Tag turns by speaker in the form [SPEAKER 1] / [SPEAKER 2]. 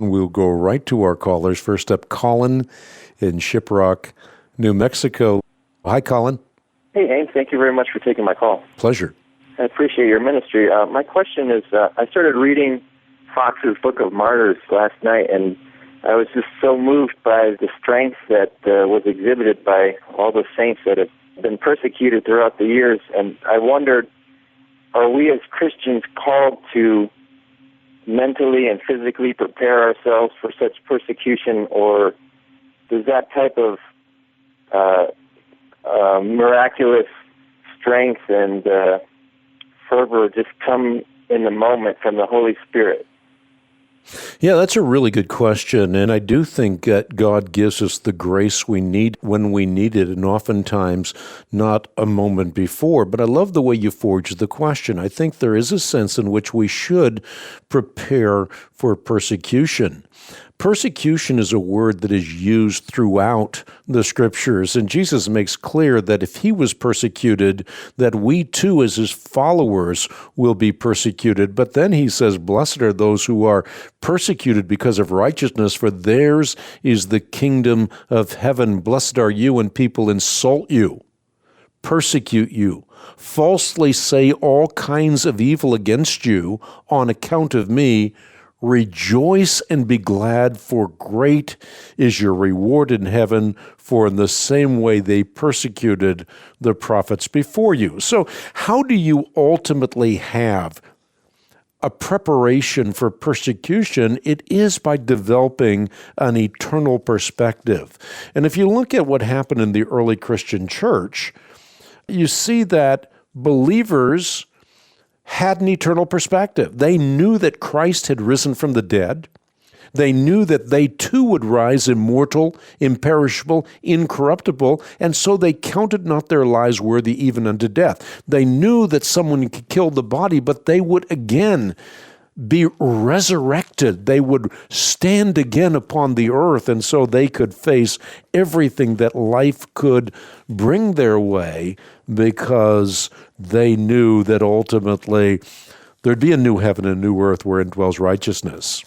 [SPEAKER 1] We'll go right to our callers. First up, Colin in Shiprock, New Mexico. Hi, Colin.
[SPEAKER 2] Hey, Hank. Thank you very much for taking my call.
[SPEAKER 1] Pleasure.
[SPEAKER 2] I appreciate your ministry. My question is, I started reading Foxe's Book of Martyrs last night, and I was just so moved by the strength that was exhibited by all the saints that have been persecuted throughout the years. And I wondered, are we as Christians called to mentally and physically prepare ourselves for such persecution, or does that type of miraculous strength and fervor just come in the moment from the Holy Spirit?
[SPEAKER 1] Yeah, that's a really good question, and I do think that God gives us the grace we need when we need it, and oftentimes not a moment before. But I love the way you forged the question. I think there is a sense in which we should prepare for persecution. Persecution is a word that is used throughout the Scriptures, and Jesus makes clear that if he was persecuted, that we too as his followers will be persecuted. But then he says, blessed are those who are persecuted because of righteousness, for theirs is the kingdom of heaven. Blessed are you when people insult you, persecute you, falsely say all kinds of evil against you on account of me. Rejoice and be glad, for great is your reward in heaven, for in the same way they persecuted the prophets before you. So how do you ultimately have a preparation for persecution? It is by developing an eternal perspective. And if you look at what happened in the early Christian church, you see that believers had an eternal perspective. They knew that Christ had risen from the dead. They knew that they too would rise immortal, imperishable, incorruptible, and so they counted not their lives worthy even unto death. They knew that someone could kill the body, but they would again be resurrected. They would stand again upon the earth, and so they could face everything that life could bring their way, because they knew that ultimately there'd be a new heaven and a new earth wherein dwells righteousness.